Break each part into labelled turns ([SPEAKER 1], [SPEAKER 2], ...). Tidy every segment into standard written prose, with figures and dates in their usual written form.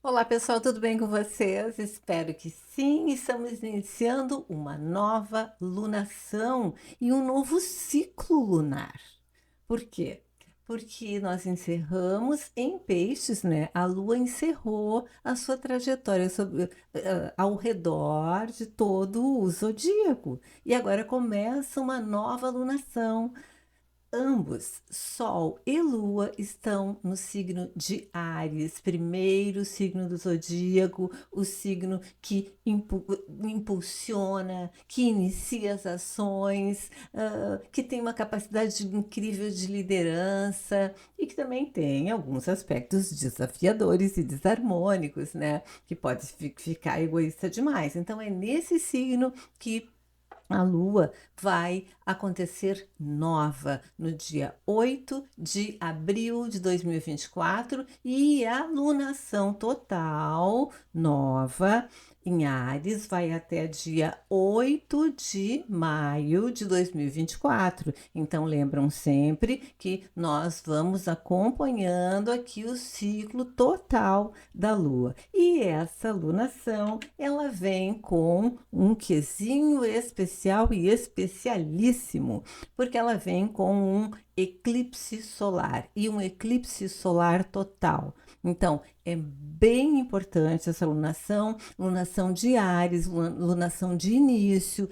[SPEAKER 1] Olá pessoal, tudo bem com vocês? Espero que sim. Estamos iniciando uma nova lunação e um novo ciclo lunar. Por quê? Porque nós encerramos em Peixes, né? A Lua encerrou a sua trajetória ao redor de todo o zodíaco. E agora começa uma nova lunação. Ambos, Sol e Lua, estão no signo de Áries, primeiro signo do zodíaco, o signo que impulsiona, que inicia as ações, que tem uma capacidade incrível de liderança e que também tem alguns aspectos desafiadores e desarmônicos, né? Que pode ficar egoísta demais. Então, é nesse signo que a Lua vai acontecer nova no dia 8 de abril de 2024 e a lunação total nova em Áries vai até dia 8 de maio de 2024. Então, lembram sempre que nós vamos acompanhando aqui o ciclo total da Lua. E essa lunação, ela vem com um quesinho especial e especialíssimo, porque ela vem com um eclipse solar e um eclipse solar total. Então, é bem importante essa lunação, lunação de Áries, lunação de início.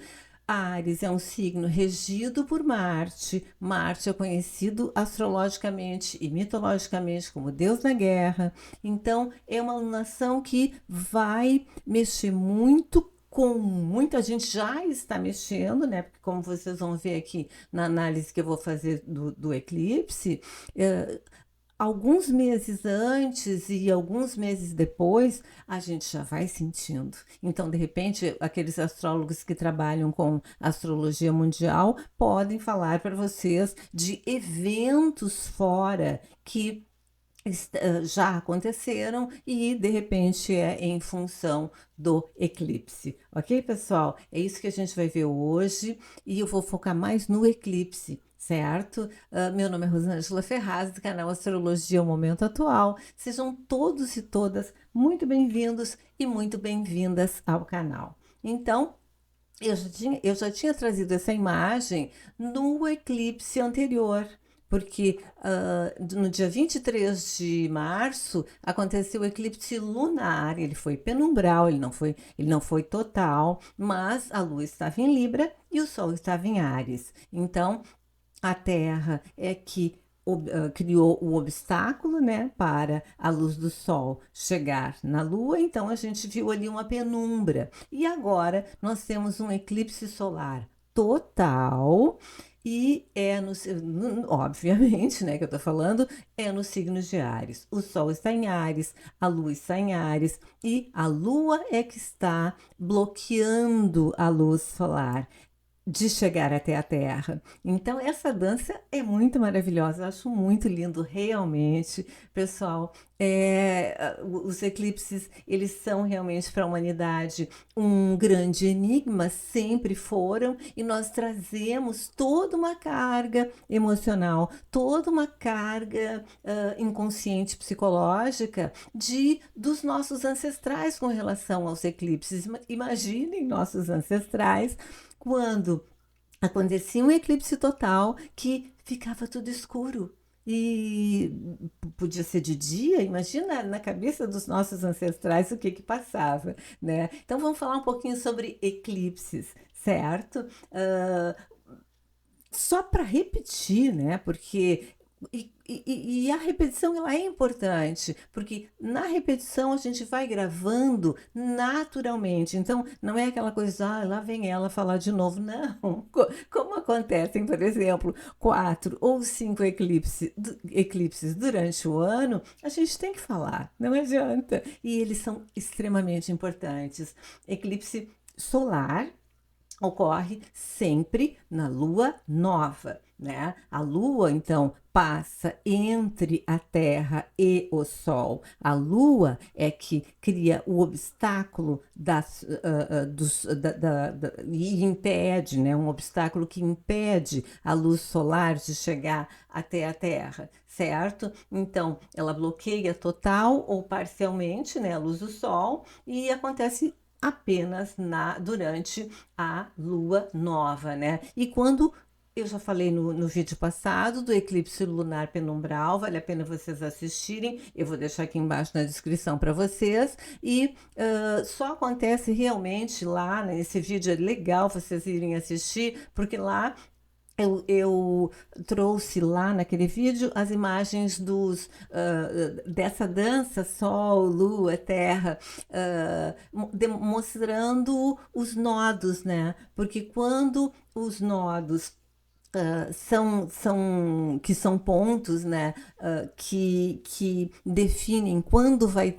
[SPEAKER 1] Áries é um signo regido por Marte. Marte é conhecido astrologicamente e mitologicamente como Deus da guerra. Então, é uma lunação que vai mexer muito com muita gente já está mexendo, né? Porque como vocês vão ver aqui na análise que eu vou fazer do eclipse, eh, alguns meses antes e alguns meses depois, a gente já vai sentindo. Então, de repente, aqueles astrólogos que trabalham com astrologia mundial podem falar para vocês de eventos fora que já aconteceram e de repente é em função do eclipse, ok, pessoal? É isso que a gente vai ver hoje e eu vou focar mais no eclipse. Certo? Meu nome é Rosângela Ferraz, do canal Astrologia ao Momento Atual. Sejam todos e todas muito bem-vindos e muito bem-vindas ao canal. Então, eu já tinha trazido essa imagem no eclipse anterior, porque no dia 23 de março aconteceu o eclipse lunar. Ele foi penumbral, ele não foi total, mas a Lua estava em Libra e o Sol estava em Áries. Então, a Terra é que criou o obstáculo, né, para a luz do Sol chegar na Lua, então a gente viu ali uma penumbra. E agora nós temos um eclipse solar total e obviamente, né, que eu tô falando, é no signo de Áries. O Sol está em Áries, a Lua está em Áries e a Lua é que está bloqueando a luz solar de chegar até a Terra. Então, essa dança é muito maravilhosa, eu acho muito lindo, realmente. Pessoal, os eclipses, eles são realmente para a humanidade um grande enigma, sempre foram, e nós trazemos toda uma carga emocional, toda uma carga inconsciente psicológica dos nossos ancestrais com relação aos eclipses. Imaginem nossos ancestrais quando acontecia um eclipse total que ficava tudo escuro. E podia ser de dia, imagina na cabeça dos nossos ancestrais o que que passava, né? Então vamos falar um pouquinho sobre eclipses, certo? Só para repetir, né? Porque e a repetição ela é importante, porque na repetição a gente vai gravando naturalmente. Então, não é aquela coisa, lá vem ela falar de novo. Não. Como acontecem, por exemplo, 4 ou 5 eclipses durante o ano, a gente tem que falar, não adianta. E eles são extremamente importantes. Eclipse solar ocorre sempre na lua nova. né? A Lua, então, passa entre a Terra e o Sol. A Lua é que cria o obstáculo e impede, né? Um obstáculo que impede a luz solar de chegar até a Terra, certo? Então, ela bloqueia total ou parcialmente, né, a luz do Sol e acontece apenas durante a lua nova, né? E quando eu já falei no vídeo passado do eclipse lunar penumbral, vale a pena vocês assistirem. Eu vou deixar aqui embaixo na descrição para vocês. E só acontece realmente lá, nesse vídeo é legal vocês irem assistir, porque lá eu trouxe lá naquele vídeo as imagens dessa dança Sol, Lua, Terra, mostrando os nodos, né? Porque quando os nodos que são pontos, né, que definem quando vai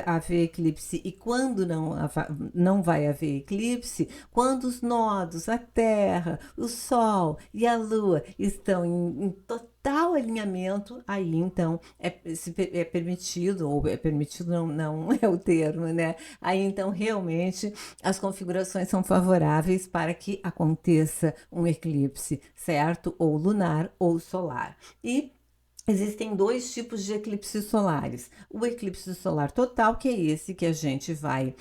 [SPEAKER 1] haver eclipse e quando não vai haver eclipse, quando os nodos, a Terra, o Sol e a Lua estão em total alinhamento, aí então é permitido, ou é permitido não é o termo, né? Aí então realmente as configurações são favoráveis para que aconteça um eclipse, certo? Ou lunar ou solar. E existem dois tipos de eclipses solares. O eclipse solar total, que é esse que a gente vai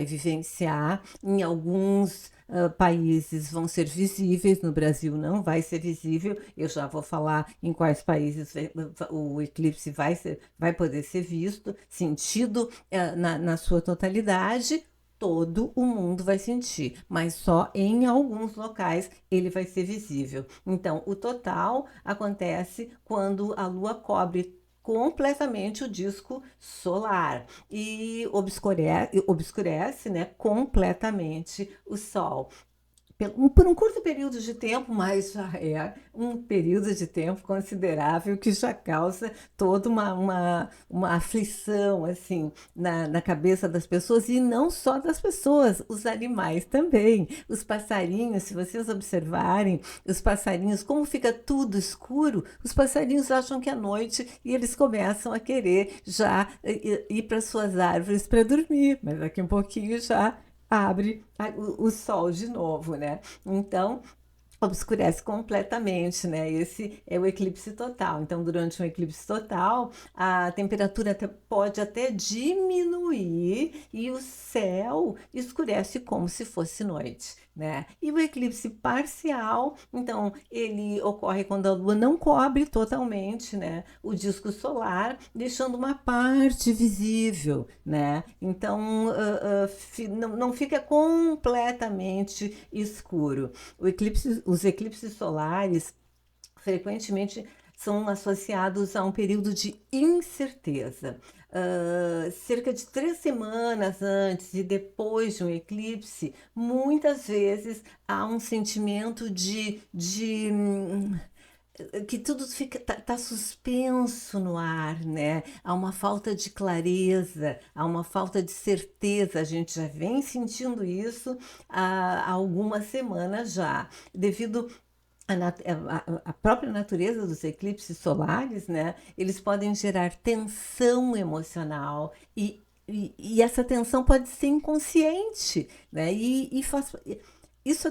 [SPEAKER 1] vivenciar em alguns países vão ser visíveis, no Brasil não vai ser visível. Eu já vou falar em quais países o eclipse vai poder ser visto, sentido na sua totalidade. Todo o mundo vai sentir, mas só em alguns locais ele vai ser visível. Então, o total acontece quando a Lua cobre completamente o disco solar e obscurece, né, completamente o Sol por um curto período de tempo, mas já é um período de tempo considerável que já causa toda uma aflição assim na cabeça das pessoas e não só das pessoas, os animais também, os passarinhos, se vocês observarem, os passarinhos, como fica tudo escuro, os passarinhos acham que é noite e eles começam a querer já ir para suas árvores para dormir, mas daqui um pouquinho já abre o sol de novo, né? Então, obscurece completamente, né? Esse é o eclipse total. Então, durante um eclipse total, a temperatura pode até diminuir e o céu escurece como se fosse noite, né? E o eclipse parcial, então, ele ocorre quando a Lua não cobre totalmente, né, o disco solar, deixando uma parte visível, né? Então, não fica completamente escuro. Os eclipses solares frequentemente são associados a um período de incerteza. Cerca de 3 semanas antes e depois de um eclipse, muitas vezes há um sentimento que tudo tá suspenso no ar, né? Há uma falta de clareza, há uma falta de certeza. A gente já vem sentindo isso há algumas semanas já, devido a própria natureza dos eclipses solares, né? Eles podem gerar tensão emocional e essa tensão pode ser inconsciente, né? Isso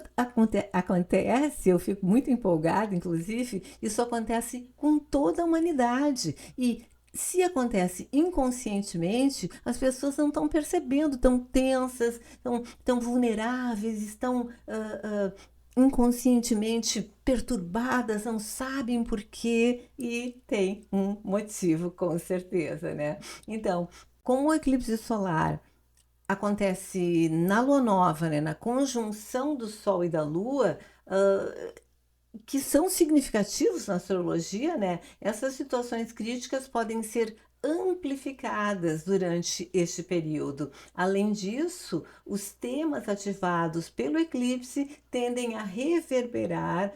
[SPEAKER 1] acontece, eu fico muito empolgada, inclusive, isso acontece com toda a humanidade. E se acontece inconscientemente, as pessoas não estão percebendo, estão tensas, estão vulneráveis, estão inconscientemente perturbadas, não sabem por quê e tem um motivo, com certeza, né? Então, com o eclipse solar acontece na lua nova, né, na conjunção do Sol e da Lua, que são significativos na astrologia, né? Essas situações críticas podem ser amplificadas durante este período. Além disso, os temas ativados pelo eclipse tendem a reverberar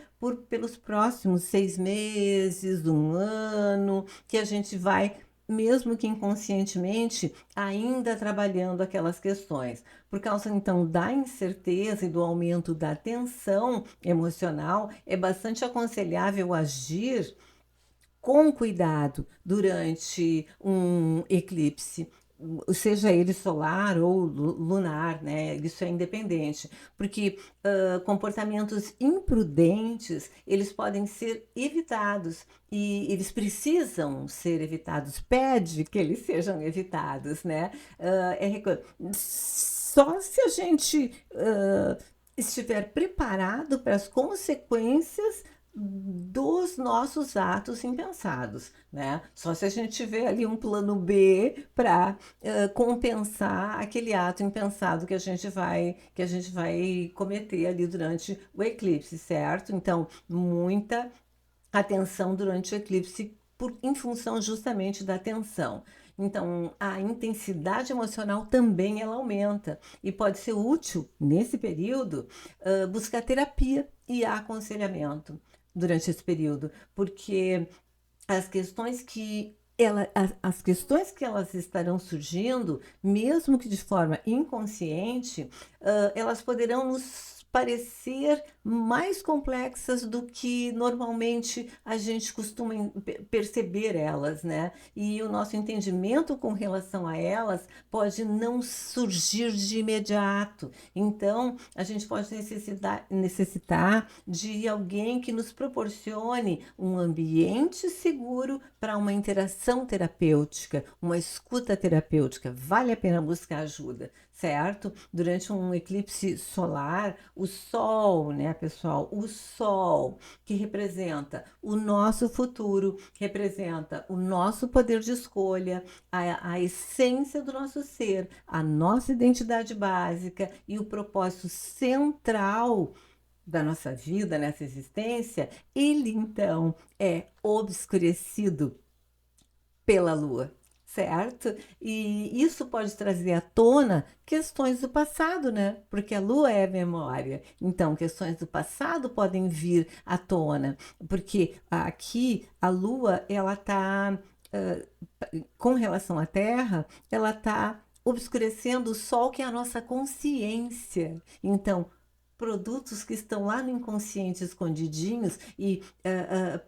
[SPEAKER 1] pelos próximos 6 meses, um ano, que a gente vai mesmo que inconscientemente, ainda trabalhando aquelas questões. Por causa então da incerteza e do aumento da tensão emocional, é bastante aconselhável agir com cuidado durante um eclipse, seja ele solar ou lunar, né? Isso é independente, porque comportamentos imprudentes eles podem ser evitados e eles precisam ser evitados, pede que eles sejam evitados, né? Só se a gente estiver preparado para as consequências dos nossos atos impensados, né? Só se a gente tiver ali um plano B para compensar aquele ato impensado que a gente vai cometer ali durante o eclipse, certo? Então, muita atenção durante o eclipse em função justamente da tensão. Então, a intensidade emocional também ela aumenta e pode ser útil nesse período buscar terapia e aconselhamento durante esse período, porque as questões que as questões que elas estarão surgindo, mesmo que de forma inconsciente, elas poderão nos parecer mais complexas do que normalmente a gente costuma perceber elas, né? E o nosso entendimento com relação a elas pode não surgir de imediato. Então, a gente pode necessitar de alguém que nos proporcione um ambiente seguro para uma interação terapêutica, uma escuta terapêutica. Vale a pena buscar ajuda, certo? Durante um eclipse solar, o Sol, né, pessoal? O Sol, que representa o nosso futuro, representa o nosso poder de escolha, a essência do nosso ser, a nossa identidade básica e o propósito central da nossa vida, nessa existência, ele então é obscurecido pela lua, certo? E isso pode trazer à tona questões do passado, né? Porque a lua é memória. Então, questões do passado podem vir à tona, porque aqui a lua, ela está, com relação à Terra, ela está obscurecendo o sol, que é a nossa consciência. Então, produtos que estão lá no inconsciente escondidinhos e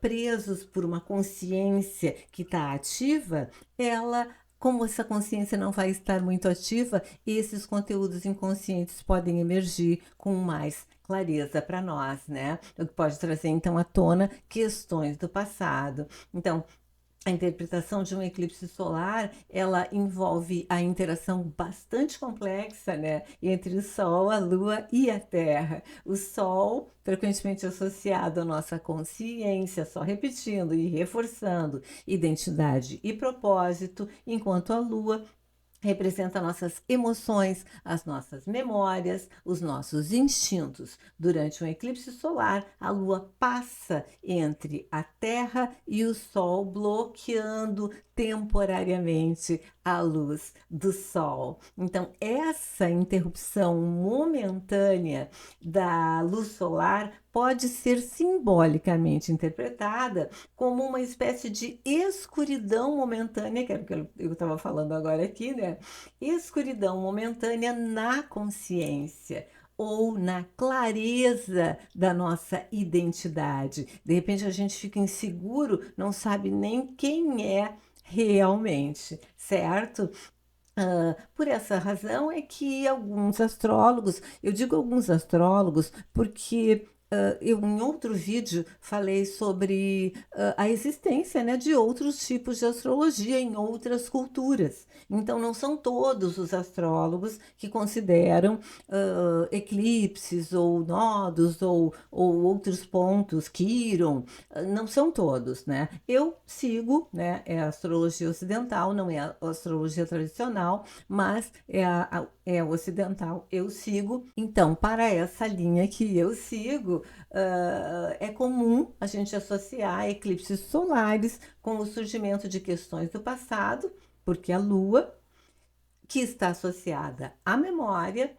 [SPEAKER 1] presos por uma consciência que está ativa, ela, como essa consciência não vai estar muito ativa, esses conteúdos inconscientes podem emergir com mais clareza para nós, né? O que pode trazer então à tona questões do passado. Então, a interpretação de um eclipse solar, ela envolve a interação bastante complexa, né, entre o Sol, a Lua e a Terra. O Sol, frequentemente associado à nossa consciência, só repetindo e reforçando identidade e propósito, enquanto a Lua representa nossas emoções, as nossas memórias, os nossos instintos. Durante um eclipse solar, a Lua passa entre a Terra e o Sol, bloqueando temporariamente a luz do Sol. Então, essa interrupção momentânea da luz solar pode ser simbolicamente interpretada como uma espécie de escuridão momentânea, que é o que eu estava falando agora aqui, né? Escuridão momentânea na consciência ou na clareza da nossa identidade. De repente a gente fica inseguro, não sabe nem quem é realmente, certo? Por essa razão é que alguns astrólogos, eu digo alguns astrólogos porque eu em outro vídeo falei sobre a existência, né, de outros tipos de astrologia em outras culturas. Então, não são todos os astrólogos que consideram eclipses ou nodos ou outros pontos, Quiron, não são todos, né? Eu sigo, né, é a astrologia ocidental, não é a astrologia tradicional, mas é a ocidental, eu sigo. Então, para essa linha que eu sigo, é comum a gente associar eclipses solares com o surgimento de questões do passado, porque a Lua, que está associada à memória,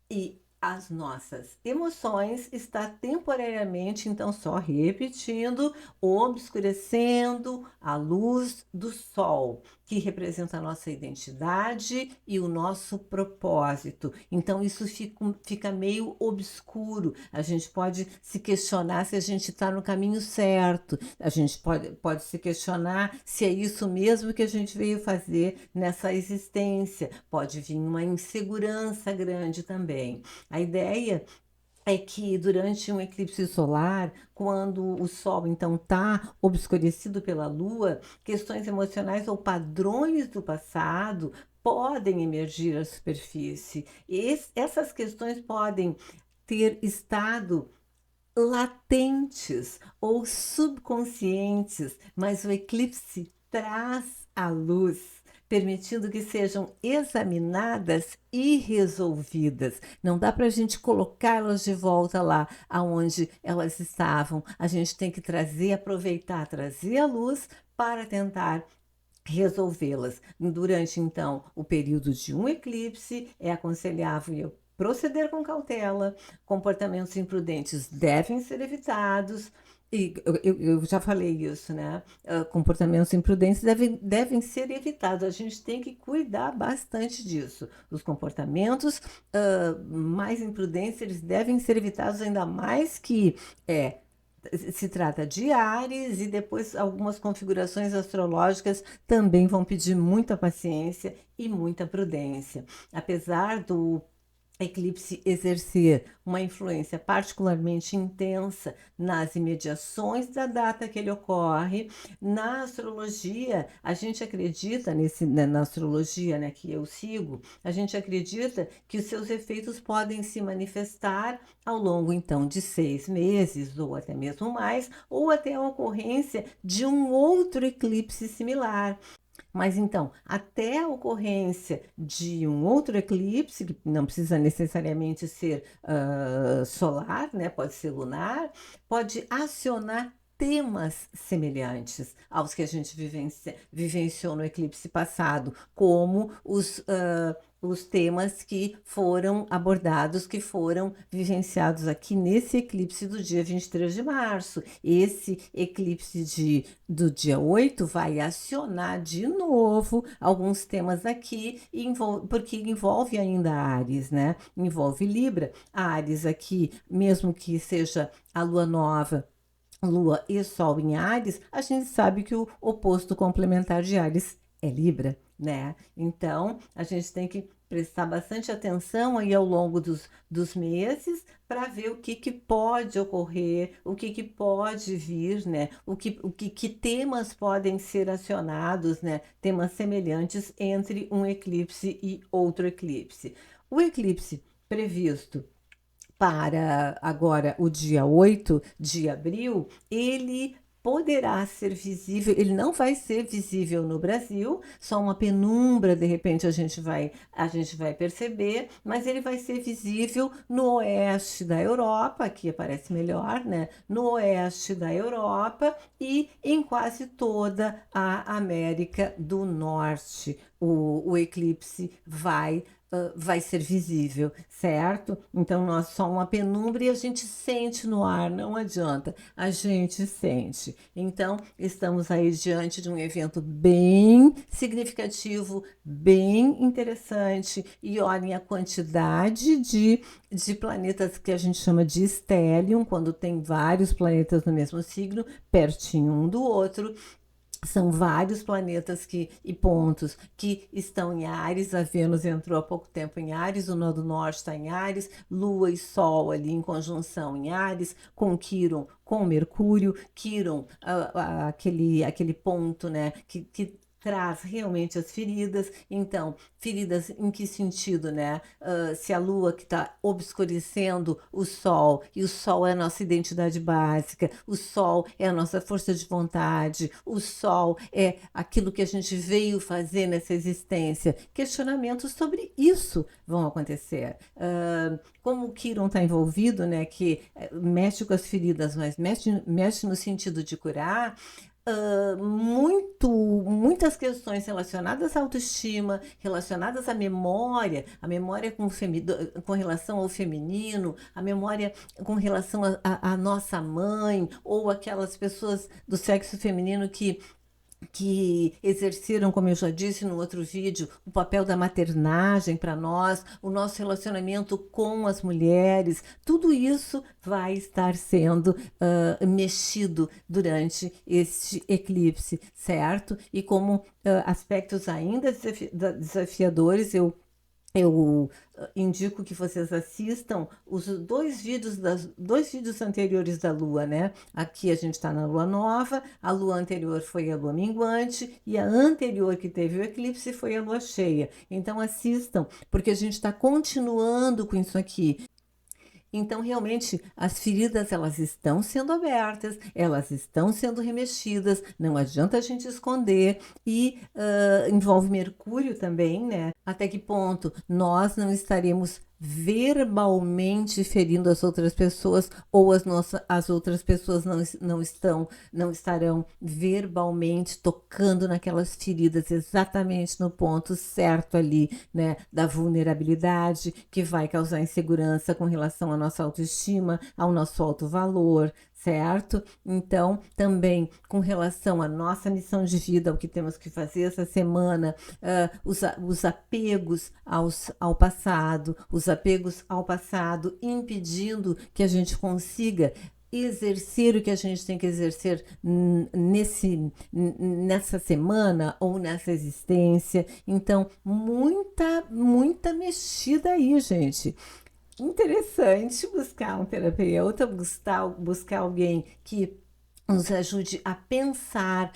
[SPEAKER 1] e As nossas emoções está temporariamente, então, só repetindo, obscurecendo a luz do sol, que representa a nossa identidade e o nosso propósito. Então, isso fica meio obscuro. A gente pode se questionar se a gente está no caminho certo. A gente pode se questionar se é isso mesmo que a gente veio fazer nessa existência. Pode vir uma insegurança grande também. A ideia é que durante um eclipse solar, quando o Sol então está obscurecido pela Lua, questões emocionais ou padrões do passado podem emergir à superfície. Essas questões podem ter estado latentes ou subconscientes, mas o eclipse traz à luz, permitindo que sejam examinadas e resolvidas. Não dá para a gente colocá-las de volta lá aonde elas estavam. A gente tem que trazer, aproveitar, trazer a luz para tentar resolvê-las. Durante, então, o período de um eclipse, é aconselhável proceder com cautela, comportamentos imprudentes devem ser evitados. E eu já falei isso, né? Comportamentos imprudentes devem ser evitados. A gente tem que cuidar bastante disso. Os comportamentos mais imprudentes, eles devem ser evitados, ainda mais que é se trata de Áries, e depois algumas configurações astrológicas também vão pedir muita paciência e muita prudência. Apesar do eclipse exercer uma influência particularmente intensa nas imediações da data que ele ocorre. Na astrologia, a gente acredita na astrologia, né, que eu sigo, a gente acredita que os seus efeitos podem se manifestar ao longo então de 6 meses ou até mesmo mais, ou até a ocorrência de um outro eclipse similar. Mas então, até a ocorrência de um outro eclipse, que não precisa necessariamente ser solar, né? Pode ser lunar, pode acionar temas semelhantes aos que a gente vivenciou no eclipse passado, como os temas que foram abordados, que foram vivenciados aqui nesse eclipse do dia 23 de março. Esse eclipse do dia 8 vai acionar de novo alguns temas aqui, porque envolve ainda Áries, né? Envolve Libra. Áries aqui, mesmo que seja a lua nova, Lua e Sol em Áries, a gente sabe que o oposto complementar de Áries é Libra, né? Então, a gente tem que prestar bastante atenção aí ao longo dos meses para ver o que pode ocorrer, o que pode vir, né? Que temas podem ser acionados, né? Temas semelhantes entre um eclipse e outro eclipse. O eclipse previsto para agora o dia 8 de abril, ele poderá ser visível, ele não vai ser visível no Brasil, só uma penumbra, de repente a gente vai perceber, mas ele vai ser visível no oeste da Europa, aqui aparece melhor, né? No oeste da Europa e em quase toda a América do Norte. O eclipse vai ser visível, certo? Então, nós só uma penumbra e a gente sente no ar, não adianta, a gente sente. Então, estamos aí diante de um evento bem significativo, bem interessante, e olhem a quantidade de planetas que a gente chama de stellium, quando tem vários planetas no mesmo signo, pertinho um do outro. São vários planetas e pontos que estão em Áries. A Vênus entrou há pouco tempo em Áries, o Nó do Norte está em Áries, Lua e Sol ali em conjunção em Áries, com Quirón, com Mercúrio. Quirón, aquele ponto, né, que traz realmente as feridas. Então, feridas em que sentido, né? Se a Lua que está obscurecendo o Sol, e o Sol é a nossa identidade básica, o Sol é a nossa força de vontade, o Sol é aquilo que a gente veio fazer nessa existência. Questionamentos sobre isso vão acontecer. Como o Quirón está envolvido, né? Que mexe com as feridas, mas mexe no sentido de curar. muitas questões relacionadas à autoestima, relacionadas à memória, a memória com relação ao feminino, a memória com relação à nossa mãe, ou aquelas pessoas do sexo feminino que exerceram, como eu já disse no outro vídeo, o papel da maternagem para nós, o nosso relacionamento com as mulheres, tudo isso vai estar sendo mexido durante este eclipse, certo? E como aspectos ainda desafiadores, eu indico que vocês assistam os dois vídeos anteriores da Lua, né? Aqui a gente está na Lua Nova, a Lua anterior foi a Lua Minguante e a anterior que teve o eclipse foi a Lua Cheia. Então assistam, porque a gente está continuando com isso aqui. Então, realmente, as feridas elas estão sendo abertas, elas estão sendo remexidas, não adianta a gente esconder e envolve Mercúrio também, né? Até que ponto nós não estaremos verbalmente ferindo as outras pessoas ou as outras pessoas não estarão verbalmente tocando naquelas feridas exatamente no ponto certo ali, né, da vulnerabilidade que vai causar insegurança com relação à nossa autoestima, ao nosso alto valor, certo? Então, também com relação à nossa missão de vida, o que temos que fazer essa semana, os apegos ao passado, impedindo que a gente consiga exercer o que a gente tem que exercer nessa semana ou nessa existência. Então, muita mexida aí, gente. Interessante buscar um terapeuta, buscar alguém que nos ajude a pensar,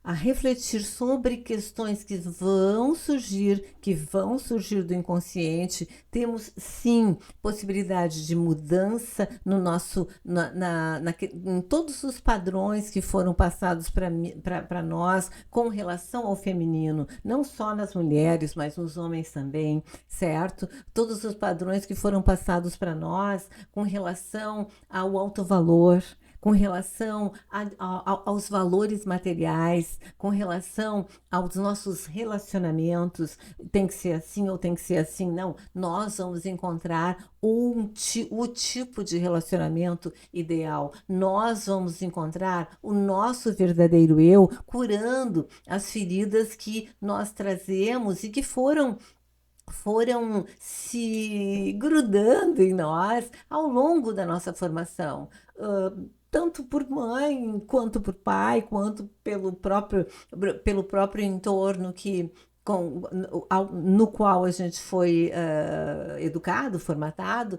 [SPEAKER 1] a refletir sobre questões que vão surgir do inconsciente. Temos sim possibilidade de mudança no nosso, em todos os padrões que foram passados para nós com relação ao feminino, não só nas mulheres, mas nos homens também, certo? Todos os padrões que foram passados para nós com relação ao alto valor, com relação aos valores materiais, com relação aos nossos relacionamentos, tem que ser assim ou tem que ser assim, não. Nós vamos encontrar o tipo de relacionamento ideal. Nós vamos encontrar o nosso verdadeiro eu, curando as feridas que nós trazemos e que foram se grudando em nós ao longo da nossa formação. Tanto por mãe, quanto por pai, quanto pelo próprio entorno no qual a gente foi educado, formatado,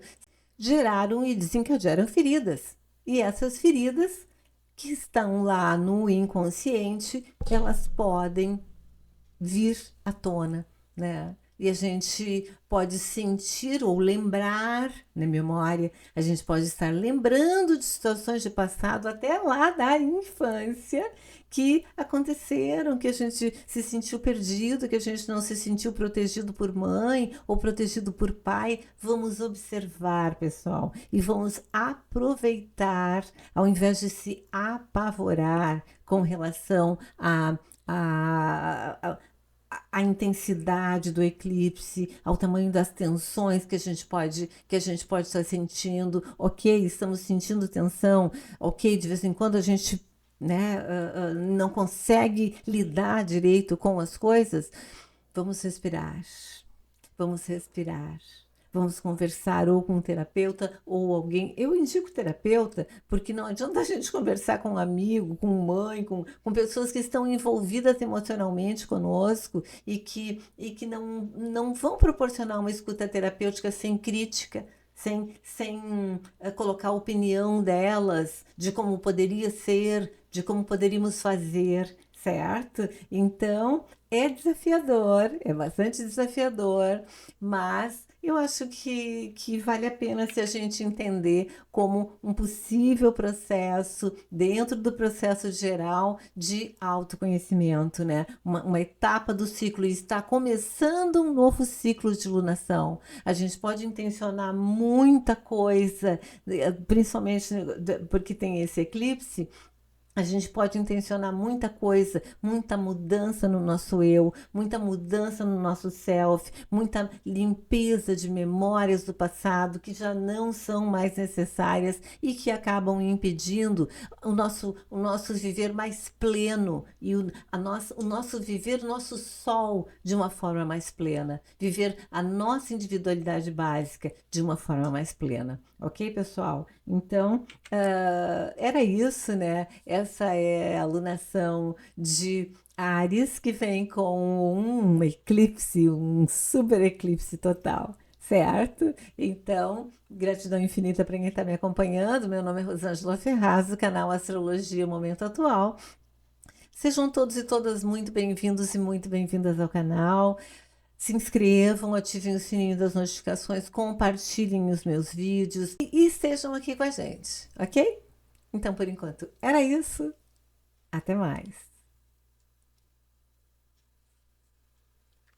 [SPEAKER 1] geraram e desencadearam feridas. E essas feridas que estão lá no inconsciente, elas podem vir à tona, né? E a gente pode sentir ou lembrar na memória, a gente pode estar lembrando de situações de passado até lá da infância que aconteceram, que a gente se sentiu perdido, que a gente não se sentiu protegido por mãe ou protegido por pai. Vamos observar, pessoal, e vamos aproveitar, ao invés de se apavorar com relação a intensidade do eclipse, ao tamanho das tensões que a gente pode estar sentindo. Ok, estamos sentindo tensão. Ok, de vez em quando a gente, né, não consegue lidar direito com as coisas. Vamos respirar. Vamos respirar. Vamos conversar ou com um terapeuta ou alguém. Eu indico terapeuta porque não adianta a gente conversar com um amigo, com mãe, com pessoas que estão envolvidas emocionalmente conosco e que não vão proporcionar uma escuta terapêutica sem crítica, sem colocar a opinião delas de como poderia ser, de como poderíamos fazer, certo? Então, é desafiador, é bastante desafiador, mas eu acho que vale a pena se a gente entender como um possível processo, dentro do processo geral de autoconhecimento, né? Uma etapa do ciclo, e está começando um novo ciclo de lunação. A gente pode intencionar muita coisa, principalmente porque tem esse eclipse, A gente pode intencionar muita coisa, muita mudança no nosso eu, muita mudança no nosso self, muita limpeza de memórias do passado que já não são mais necessárias e que acabam impedindo o nosso viver mais pleno e o nosso viver, o nosso sol de uma forma mais plena, viver a nossa individualidade básica de uma forma mais plena. Ok, pessoal? Então, era isso, né? Essa é a alunação de Áries que vem com um eclipse, um super eclipse total, certo? Então, gratidão infinita para quem está me acompanhando. Meu nome é Rosângela Ferraz, do canal Astrologia Momento Atual. Sejam todos e todas muito bem-vindos e muito bem-vindas ao canal. Se inscrevam, ativem o sininho das notificações, compartilhem os meus vídeos e estejam aqui com a gente, ok? Então, por enquanto, era isso. Até mais.